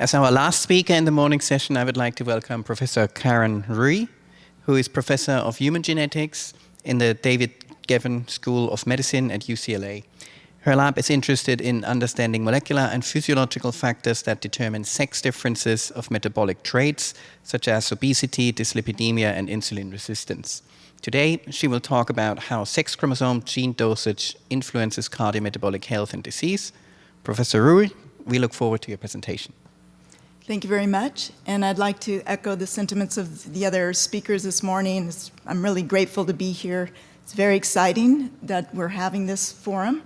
As our last speaker in the morning session, I would like to welcome Professor Karen Reue, who is Professor of Human Genetics in the David Geffen School of Medicine at UCLA. Her lab is interested in understanding molecular and physiological factors that determine sex differences of metabolic traits, such as obesity, dyslipidemia, and insulin resistance. Today, she will talk about how sex chromosome gene dosage influences cardiometabolic health and disease. Professor Reue, we look forward to your presentation. Thank you very much, and I'd like to echo the sentiments of the other speakers this morning. I'm really grateful to be here. It's very exciting that we're having this forum,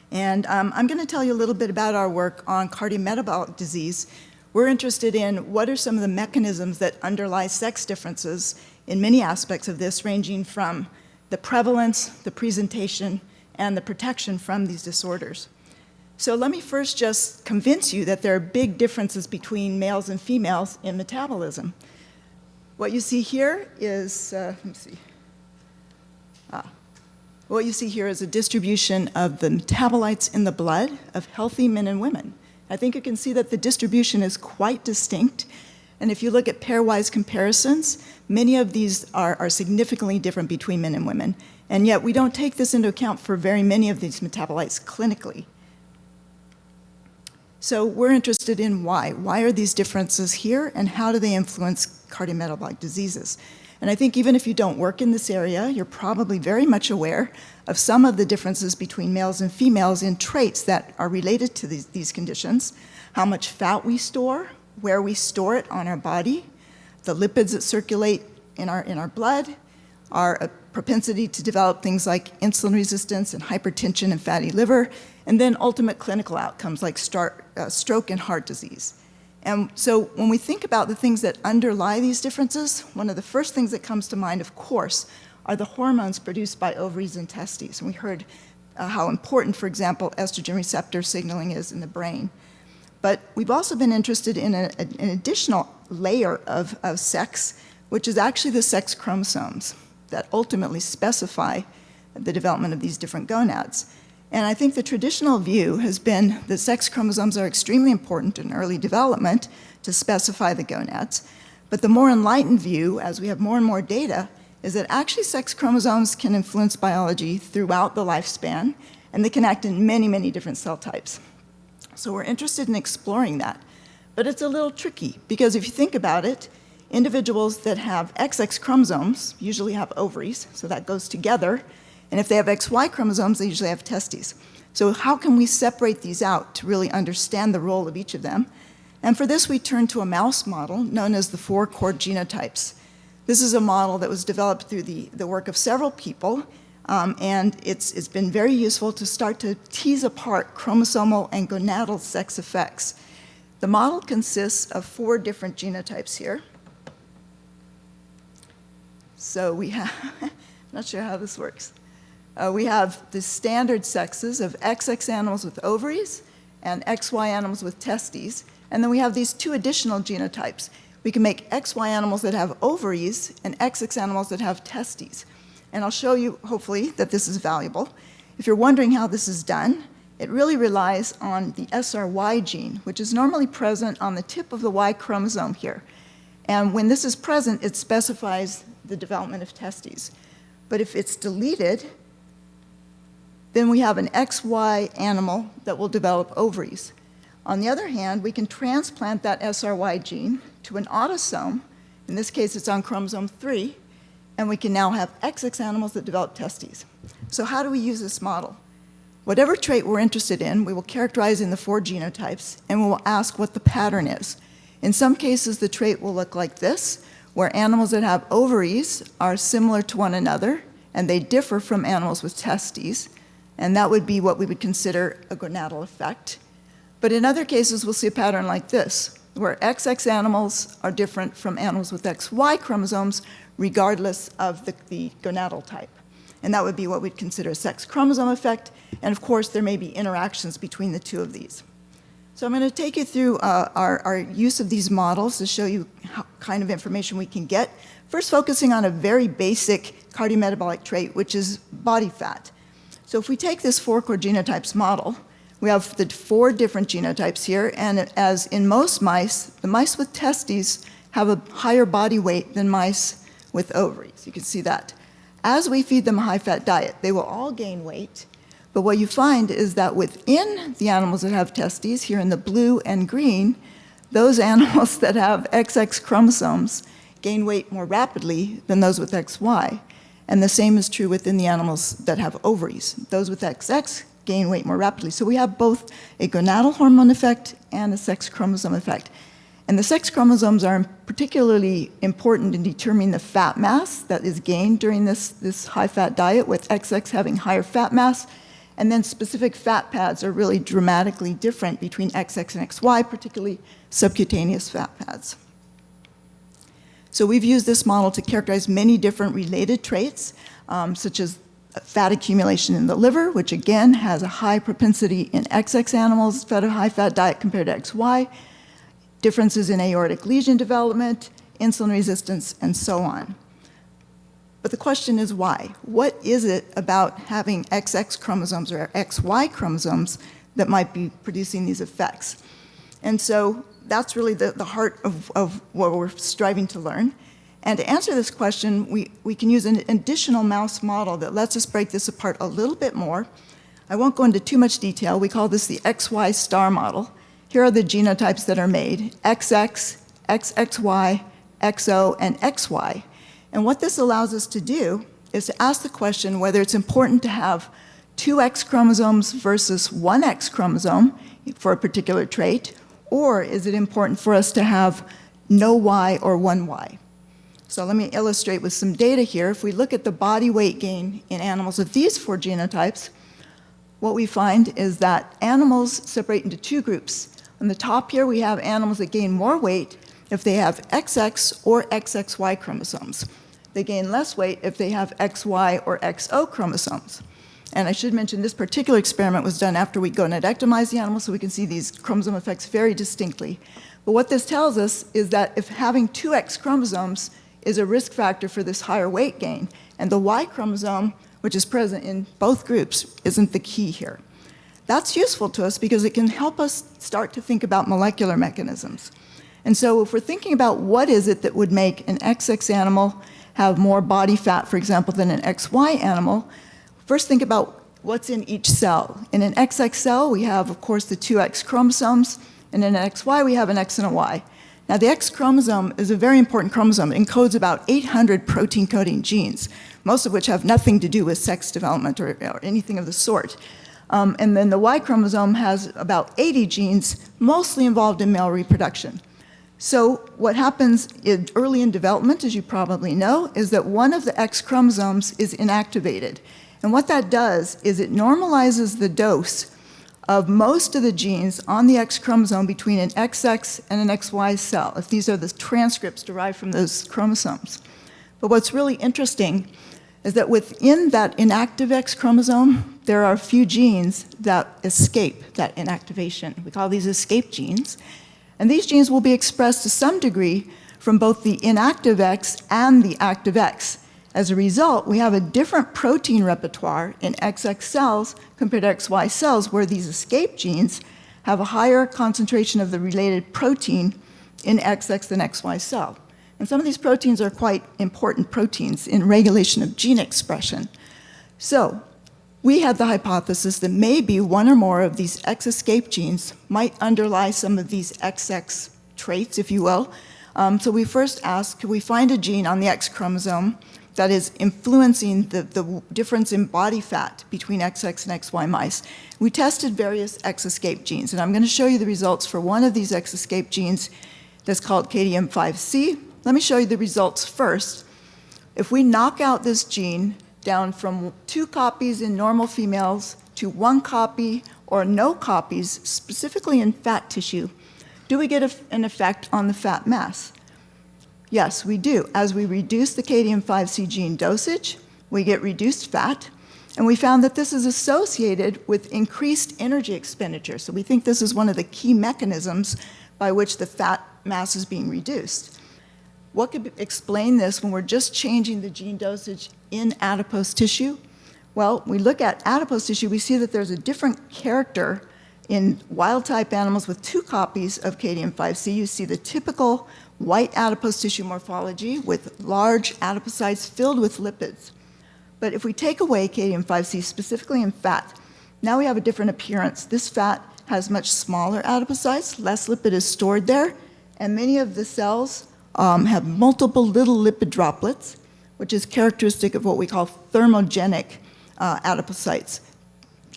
and I'm going to tell you a little bit about our work on cardiometabolic disease. We're interested in what are some of the mechanisms that underlie sex differences in many aspects of this, ranging from the prevalence, the presentation, and the protection from these disorders. So let me first just convince you that there are big differences between males and females in metabolism. What you see here is, what you see here is a distribution of the metabolites in the blood of healthy men and women. I think you can see that the distribution is quite distinct. And if you look at pairwise comparisons, many of these are significantly different between men and women. And yet we don't take this into account for very many of these metabolites clinically. So we're interested in why. Why are these differences here, and how do they influence cardiometabolic diseases? And I think even if you don't work in this area, you're probably very much aware of some of the differences between males and females in traits that are related to these conditions. How much fat we store, where we store it on our body, the lipids that circulate in our blood, our propensity to develop things like insulin resistance and hypertension and fatty liver, and then ultimate clinical outcomes like stroke and heart disease. And so when we think about the things that underlie these differences, one of the first things that comes to mind, of course, are the hormones produced by ovaries and testes. And we heard how important, for example, estrogen receptor signaling is in the brain. But we've also been interested in an additional layer of sex, which is actually the sex chromosomes that ultimately specify the development of these different gonads. And I think the traditional view has been that sex chromosomes are extremely important in early development to specify the gonads. But the more enlightened view, as we have more and more data, is that actually sex chromosomes can influence biology throughout the lifespan, and they can act in many, many different cell types. So we're interested in exploring that. But it's a little tricky, because if you think about it, individuals that have XX chromosomes usually have ovaries, so that goes together. And if they have XY chromosomes, they usually have testes. So how can we separate these out to really understand the role of each of them? And for this, we turn to a mouse model known as the 4 core genotypes. This is a model that was developed through the work of several people, and it's been very useful to start to tease apart chromosomal and gonadal sex effects. The model consists of 4 different genotypes here. So we have, I'm not sure how this works. We have the standard sexes of XX animals with ovaries and XY animals with testes. And then we have these 2 additional genotypes. We can make XY animals that have ovaries and XX animals that have testes. And I'll show you, hopefully, that this is valuable. If you're wondering how this is done, it really relies on the SRY gene, which is normally present on the tip of the Y chromosome here. And when this is present, it specifies the development of testes. But if it's deleted, then we have an XY animal that will develop ovaries. On the other hand, we can transplant that SRY gene to an autosome. In this case, it's on chromosome 3, and we can now have XX animals that develop testes. So how do we use this model? Whatever trait we're interested in, we will characterize in the 4 genotypes, and we will ask what the pattern is. In some cases, the trait will look like this, where animals that have ovaries are similar to one another, and they differ from animals with testes. And that would be what we would consider a gonadal effect. But in other cases, we'll see a pattern like this, where XX animals are different from animals with XY chromosomes, regardless of the gonadal type. And that would be what we'd consider a sex chromosome effect. And of course, there may be interactions between the 2 of these. So I'm going to take you through our use of these models to show you what kind of information we can get. First, focusing on a very basic cardiometabolic trait, which is body fat. So if we take this 4 core genotypes model, We have the 4 different genotypes here, and as in most mice, the mice with testes have a higher body weight than mice with ovaries. You can see that. As we feed them a high-fat diet, they will all gain weight, but what you find is that within the animals that have testes, here in the blue and green, those animals that have XX chromosomes gain weight more rapidly than those with XY. And the same is true within the animals that have ovaries. Those with XX gain weight more rapidly. So we have both a gonadal hormone effect and a sex chromosome effect. And the sex chromosomes are particularly important in determining the fat mass that is gained during this high-fat diet, with XX having higher fat mass. And then specific fat pads are really dramatically different between XX and XY, particularly subcutaneous fat pads. So we've used this model to characterize many different related traits, such as fat accumulation in the liver, which again has a high propensity in XX animals fed a high-fat diet compared to XY, differences in aortic lesion development, insulin resistance, and so on. But the question is why? What is it about having XX chromosomes or XY chromosomes that might be producing these effects? And so that's really the heart of what we're striving to learn. And to answer this question, we can use an additional mouse model that lets us break this apart a little bit more. I won't go into too much detail. We call this the XY star model. Here are the genotypes that are made: XX, XXY, XO, and XY. And what this allows us to do is to ask the question whether it's important to have 2 X chromosomes versus 1 X chromosome for a particular trait, or is it important for us to have no Y or 1 Y? So let me illustrate with some data here. If we look at the body weight gain in animals with these 4 genotypes, what we find is that animals separate into 2 groups. On the top here, we have animals that gain more weight if they have XX or XXY chromosomes. They gain less weight if they have XY or XO chromosomes. And I should mention this particular experiment was done after we gonadectomized the animals, so we can see these chromosome effects very distinctly. But what this tells us is that if having 2 X chromosomes is a risk factor for this higher weight gain, and the Y chromosome, which is present in both groups, isn't the key here. That's useful to us because it can help us start to think about molecular mechanisms. And so if we're thinking about what is it that would make an XX animal have more body fat, for example, than an XY animal, first think about what's in each cell. In an XX cell, we have, of course, the 2 X chromosomes, and in an XY, we have an X and a Y. Now, the X chromosome is a very important chromosome. It encodes about 800 protein-coding genes, most of which have nothing to do with sex development or anything of the sort. And then the Y chromosome has about 80 genes, mostly involved in male reproduction. So what happens early in development, as you probably know, is that one of the X chromosomes is inactivated. And what that does is it normalizes the dose of most of the genes on the X chromosome between an XX and an XY cell, if these are the transcripts derived from those chromosomes. But what's really interesting is that within that inactive X chromosome, there are a few genes that escape that inactivation. We call these escape genes. And these genes will be expressed to some degree from both the inactive X and the active X. As a result, we have a different protein repertoire in XX cells compared to XY cells, where these escape genes have a higher concentration of the related protein in XX than XY cell. And some of these proteins are quite important proteins in regulation of gene expression. So we had the hypothesis that maybe one or more of these X escape genes might underlie some of these XX traits, if you will. So we first asked, could we find a gene on the X chromosome that is influencing the difference in body fat between XX and XY mice? We tested various X escape genes, and I'm going to show you the results for one of these X escape genes that's called KDM5C. Let me show you the results first. If we knock out this gene down from 2 copies in normal females to 1 copy or no copies, specifically in fat tissue, do we get an effect on the fat mass? Yes, we do. As we reduce the KDM5C gene dosage, we get reduced fat, and we found that this is associated with increased energy expenditure. So we think this is one of the key mechanisms by which the fat mass is being reduced. What could explain this when we're just changing the gene dosage in adipose tissue? Well, we look at adipose tissue, we see that there's a different character In wild-type animals with 2 copies of KDM5C, you see the typical white adipose tissue morphology with large adipocytes filled with lipids. But if we take away KDM5C, specifically in fat, now we have a different appearance. This fat has much smaller adipocytes, less lipid is stored there, and many of the cells have multiple little lipid droplets, which is characteristic of what we call thermogenic adipocytes.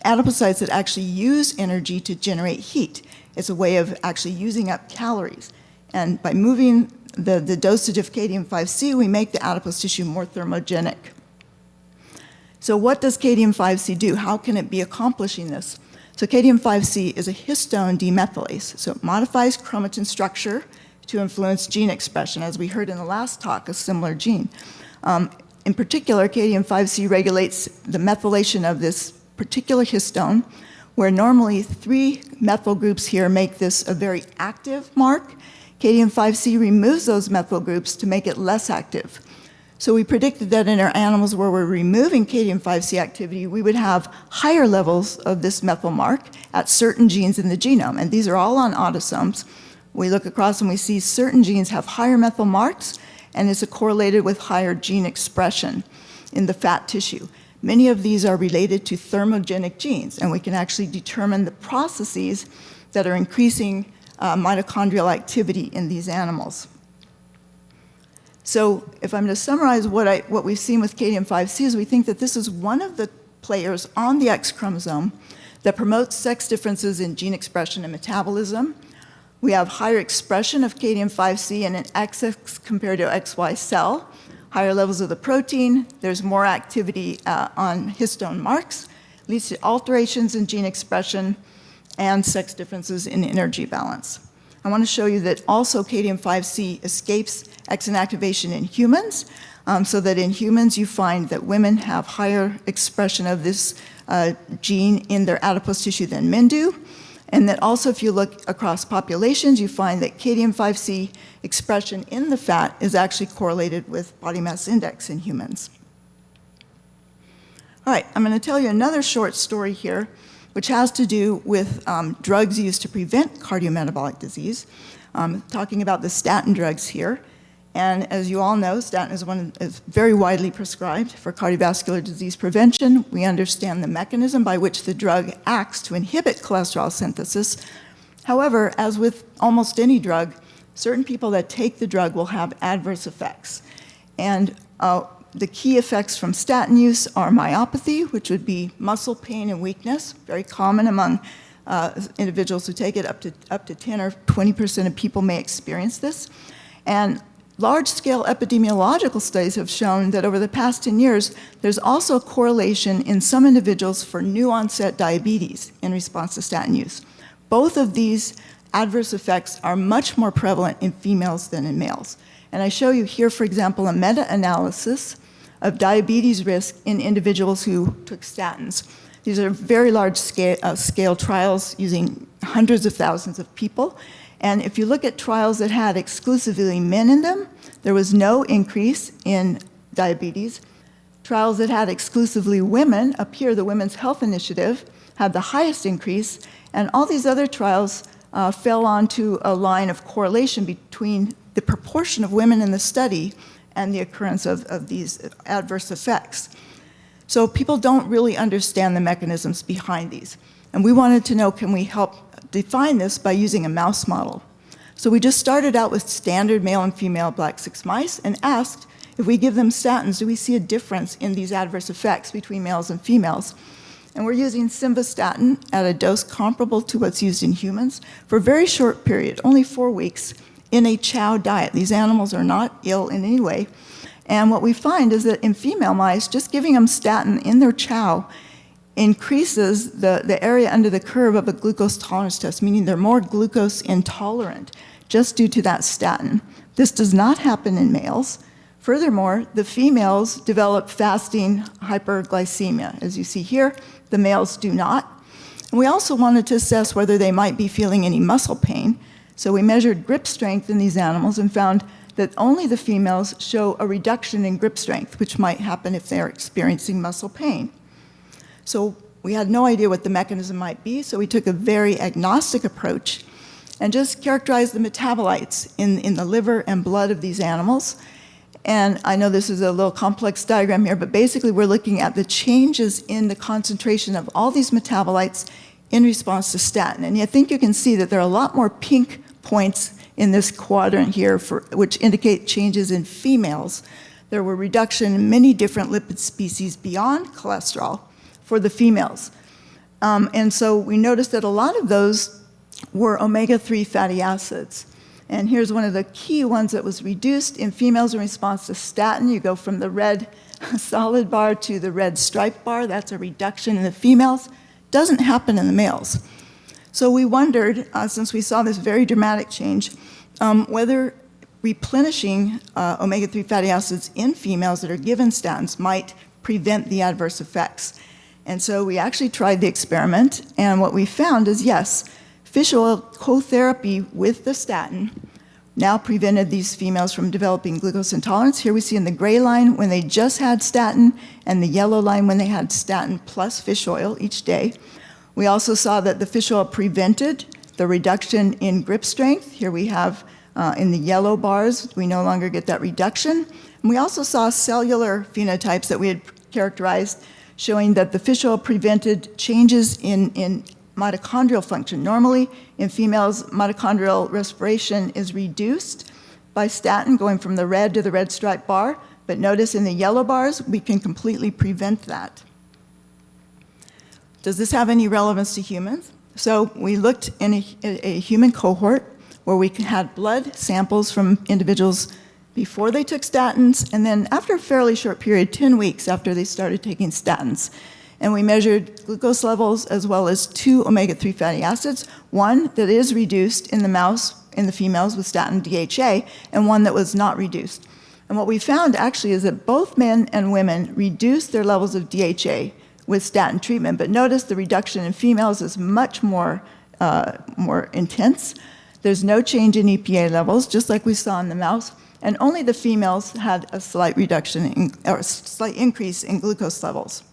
Adipocytes that actually use energy to generate heat. It's a way of actually using up calories. And by moving the dosage of KDM5C, we make the adipose tissue more thermogenic. So what does KDM5C do? How can it be accomplishing this? So KDM5C is a histone demethylase. So it modifies chromatin structure to influence gene expression, as we heard in the last talk, a similar gene. In particular, KDM5C regulates the methylation of this particular histone, where normally 3 methyl groups here make this a very active mark. KDM5C removes those methyl groups to make it less active. So we predicted that in our animals where we're removing KDM5C activity, we would have higher levels of this methyl mark at certain genes in the genome, and these are all on autosomes. We look across and we see certain genes have higher methyl marks, and it's correlated with higher gene expression in the fat tissue. Many of these are related to thermogenic genes, and we can actually determine the processes that are increasing mitochondrial activity in these animals. So if I'm to summarize what we've seen with KDM5C is we think that this is one of the players on the X chromosome that promotes sex differences in gene expression and metabolism. We have higher expression of KDM5C in an XX compared to XY cell, higher levels of the protein, there's more activity on histone marks, leads to alterations in gene expression and sex differences in energy balance. I want to show you that also KDM5C escapes X inactivation in humans, so that in humans you find that women have higher expression of this gene in their adipose tissue than men do. And that also if you look across populations, you find that KDM5C expression in the fat is actually correlated with body mass index in humans. All right, I'm going to tell you another short story here, which has to do with drugs used to prevent cardiometabolic disease. Talking about the statin drugs here. And as you all know, statin is very widely prescribed for cardiovascular disease prevention. We understand the mechanism by which the drug acts to inhibit cholesterol synthesis. However, as with almost any drug, certain people that take the drug will have adverse effects. And the key effects from statin use are myopathy, which would be muscle pain and weakness, very common among individuals who take it. Up to 10 or 20% of people may experience this. And large-scale epidemiological studies have shown that over the past 10 years, there's also a correlation in some individuals for new-onset diabetes in response to statin use. Both of these adverse effects are much more prevalent in females than in males. And I show you here, for example, a meta-analysis of diabetes risk in individuals who took statins. These are very large-scale trials using hundreds of thousands of people. And if you look at trials that had exclusively men in them, there was no increase in diabetes. Trials that had exclusively women, up here, the Women's Health Initiative, had the highest increase. And all these other trials fell onto a line of correlation between the proportion of women in the study and the occurrence of these adverse effects. So people don't really understand the mechanisms behind these. And we wanted to know, can we help define this by using a mouse model? So we just started out with standard male and female black 6 mice and asked, if we give them statins, do we see a difference in these adverse effects between males and females? And we're using simvastatin at a dose comparable to what's used in humans for a very short period, only 4 weeks, in a chow diet. These animals are not ill in any way. And what we find is that in female mice, just giving them statin in their chow increases the area under the curve of a glucose tolerance test, meaning they're more glucose intolerant just due to that statin. This does not happen in males. Furthermore, the females develop fasting hyperglycemia. As you see here, the males do not. And we also wanted to assess whether they might be feeling any muscle pain. So we measured grip strength in these animals and found that only the females show a reduction in grip strength, which might happen if they're experiencing muscle pain. So we had no idea what the mechanism might be, so we took a very agnostic approach and just characterized the metabolites in the liver and blood of these animals. And I know this is a little complex diagram here, but basically we're looking at the changes in the concentration of all these metabolites in response to statin. And I think you can see that there are a lot more pink points in this quadrant here, which indicate changes in females. There were reduction in many different lipid species beyond cholesterol for the females. And so we noticed that a lot of those were omega-3 fatty acids. And here's one of the key ones that was reduced in females in response to statin. You go from the red solid bar to the red striped bar. That's a reduction in the females. Doesn't happen in the males. So we wondered, since we saw this very dramatic change, whether replenishing omega-3 fatty acids in females that are given statins might prevent the adverse effects. And so we actually tried the experiment, and what we found is yes, fish oil co-therapy with the statin now prevented these females from developing glucose intolerance. Here we see in the gray line when they just had statin, and the yellow line when they had statin plus fish oil each day. We also saw that the fish oil prevented the reduction in grip strength. Here we have in the yellow bars, we no longer get that reduction. And we also saw cellular phenotypes that we had characterized, showing that the fish oil prevented changes in mitochondrial function. Normally, in females, mitochondrial respiration is reduced by statin, going from the red to the red striped bar, but notice in the yellow bars, we can completely prevent that. Does this have any relevance to humans? So we looked in a human cohort where we had blood samples from individuals before they took statins, and then after a fairly short period, 10 weeks after they started taking statins. And we measured glucose levels as well as 2 omega-3 fatty acids, one that is reduced in the females with statin DHA, and one that was not reduced. And what we found actually is that both men and women reduced their levels of DHA with statin treatment, but notice the reduction in females is much more intense. There's no change in EPA levels, just like we saw in the mouse, and only the females had a slight reduction or a slight increase in glucose levels.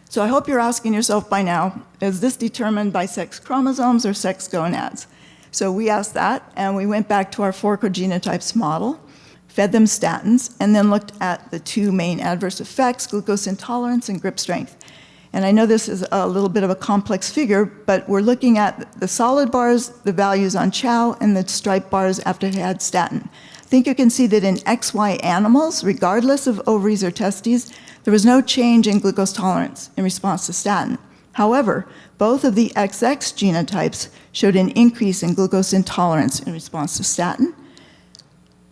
So I hope you're asking yourself by now, is this determined by sex chromosomes or sex gonads? So we asked that, and we went back to our 4 genotypes model, fed them statins, and then looked at the 2 main adverse effects, glucose intolerance and grip strength. And I know this is a little bit of a complex figure, but we're looking at the solid bars, the values on chow, and the striped bars after they had statin. I think you can see that in XY animals, regardless of ovaries or testes, there was no change in glucose tolerance in response to statin. However, both of the XX genotypes showed an increase in glucose intolerance in response to statin.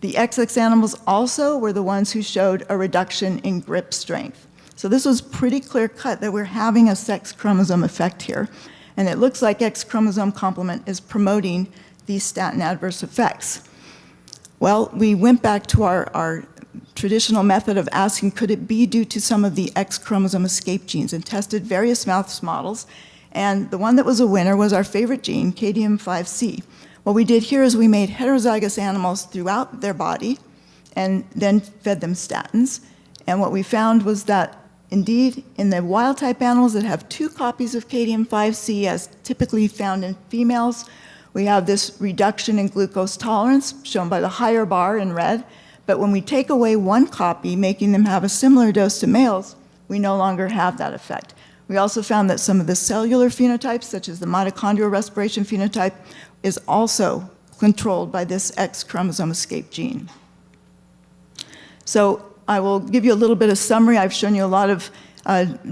The XX animals also were the ones who showed a reduction in grip strength. So this was pretty clear cut that we're having a sex chromosome effect here. And it looks like X chromosome complement is promoting these statin adverse effects. Well, we went back to our traditional method of asking, could it be due to some of the X chromosome escape genes, and tested various mouse models. And the one that was a winner was our favorite gene, KDM5C. What we did here is we made heterozygous animals throughout their body and then fed them statins. And what we found was that indeed, in the wild-type animals that have 2 copies of KDM5C, as typically found in females, we have this reduction in glucose tolerance, shown by the higher bar in red. But when we take away 1 copy, making them have a similar dose to males, we no longer have that effect. We also found that some of the cellular phenotypes, such as the mitochondrial respiration phenotype, is also controlled by this X chromosome escape gene. So I will give you a little bit of summary. I've shown you a lot of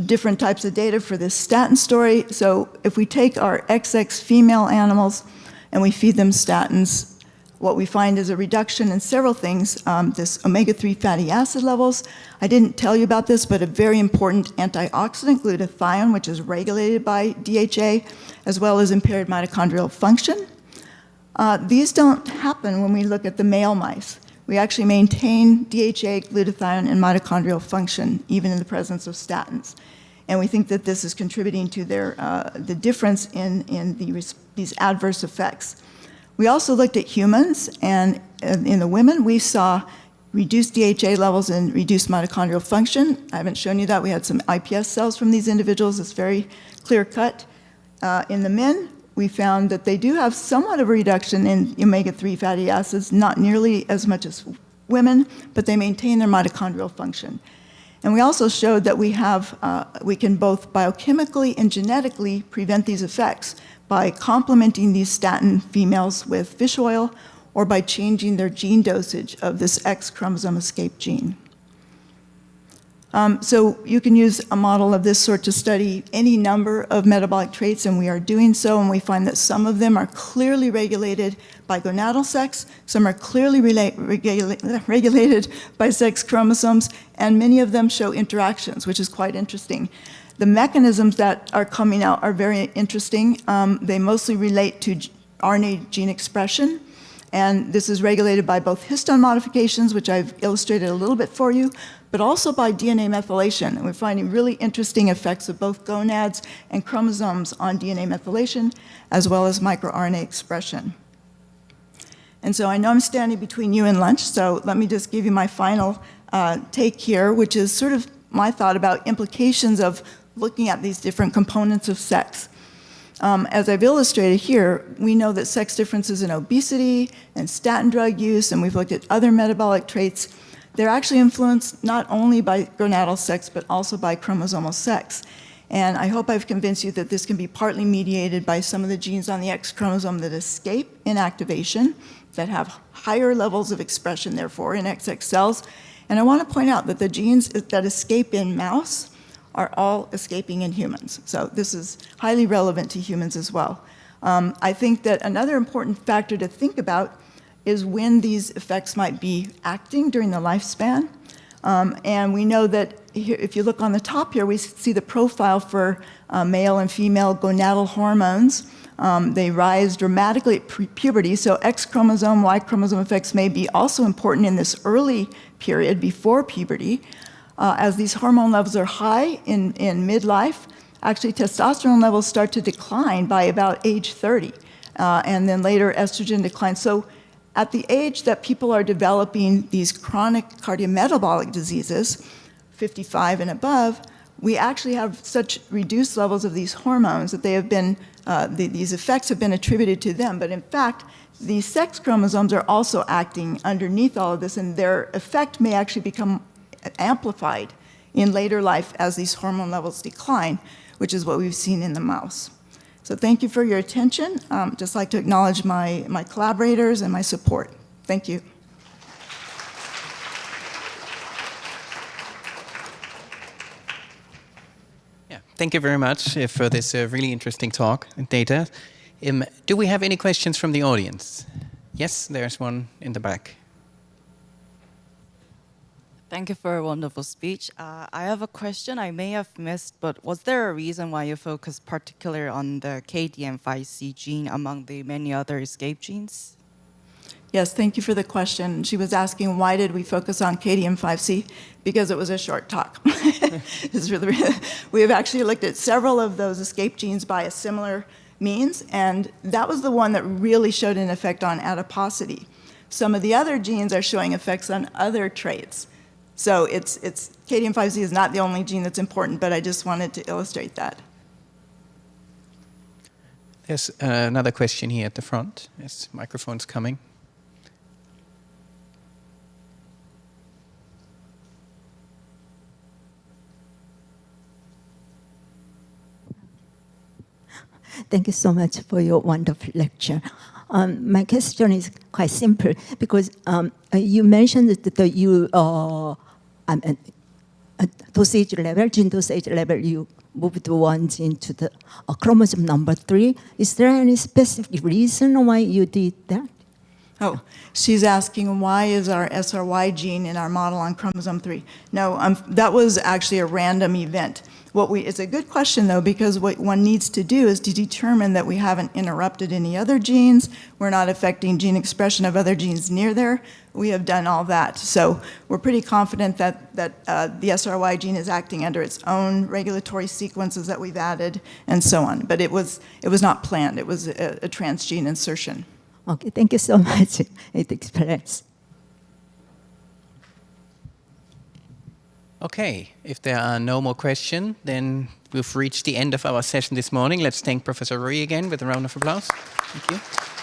different types of data for this statin story. So if we take our XX female animals and we feed them statins, what we find is a reduction in several things. This omega-3 fatty acid levels, I didn't tell you about this, but a very important antioxidant, glutathione, which is regulated by DHA, as well as impaired mitochondrial function. These don't happen when we look at the male mice. We actually maintain DHA, glutathione, and mitochondrial function, even in the presence of statins. And we think that this is contributing to the difference in these adverse effects. We also looked at humans, and in the women, we saw reduced DHA levels and reduced mitochondrial function. I haven't shown you that. We had some iPS cells from these individuals. It's very clear cut. In the men, we found that they do have somewhat of a reduction in omega-3 fatty acids, not nearly as much as women, but they maintain their mitochondrial function. And we also showed that we can both biochemically and genetically prevent these effects by complementing these statin females with fish oil or by changing their gene dosage of this X chromosome escape gene. So you can use a model of this sort to study any number of metabolic traits, and we are doing so, and we find that some of them are clearly regulated by gonadal sex, some are clearly regulated by sex chromosomes, and many of them show interactions, which is quite interesting. The mechanisms that are coming out are very interesting. They mostly relate to RNA gene expression, and this is regulated by both histone modifications, which I've illustrated a little bit for you, but also by DNA methylation. And we're finding really interesting effects of both gonads and chromosomes on DNA methylation, as well as microRNA expression. And so I know I'm standing between you and lunch, so let me just give you my final take here, which is sort of my thought about implications of looking at these different components of sex. As I've illustrated here, we know that sex differences in obesity and statin drug use, and we've looked at other metabolic traits, they're actually influenced not only by gonadal sex, but also by chromosomal sex. And I hope I've convinced you that this can be partly mediated by some of the genes on the X chromosome that escape inactivation, that have higher levels of expression, therefore, in XX cells. And I want to point out that the genes that escape in mouse are all escaping in humans. So this is highly relevant to humans as well. I think that another important factor to think about is when these effects might be acting during the lifespan. And we know that here, if you look on the top here, we see the profile for male and female gonadal hormones. They rise dramatically at puberty, so X chromosome, Y chromosome effects may be also important in this early period before puberty. As these hormone levels are high in midlife, actually testosterone levels start to decline by about age 30, and then later estrogen declines. So at the age that people are developing these chronic cardiometabolic diseases, 55 and above, we actually have such reduced levels of these hormones that they have been, these effects have been attributed to them. But in fact, these sex chromosomes are also acting underneath all of this, and their effect may actually become amplified in later life as these hormone levels decline, which is what we've seen in the mouse. So thank you for your attention. Just like to acknowledge my collaborators and my support. Thank you. Yeah, thank you very much for this really interesting talk and data. Do we have any questions from the audience? Yes, there's one in the back. Thank you for a wonderful speech. I have a question I may have missed, but was there a reason why you focused particularly on the KDM5C gene among the many other escape genes? Yes, thank you for the question. She was asking why did we focus on KDM5C? Because it was a short talk. We have actually looked at several of those escape genes by a similar means, and that was the one that really showed an effect on adiposity. Some of the other genes are showing effects on other traits. So KDM5C is not the only gene that's important, but I just wanted to illustrate that. There's another question here at the front. Yes, microphone's coming. Thank you so much for your wonderful lecture. My question is quite simple because you mentioned that you dosage level, gene dosage level, you moved one gene to the chromosome number 3. Is there any specific reason why you did that? Oh, she's asking why is our SRY gene in our model on chromosome 3? No, that was actually a random event. It's a good question, though, because what one needs to do is to determine that we haven't interrupted any other genes, we're not affecting gene expression of other genes near there. We have done all that. So we're pretty confident that the SRY gene is acting under its own regulatory sequences that we've added and so on. But it was not planned. It was a transgene insertion. Okay, thank you so much. It explains. Okay, if there are no more questions, then we've reached the end of our session this morning. Let's thank Professor Reue again with a round of applause. Thank you.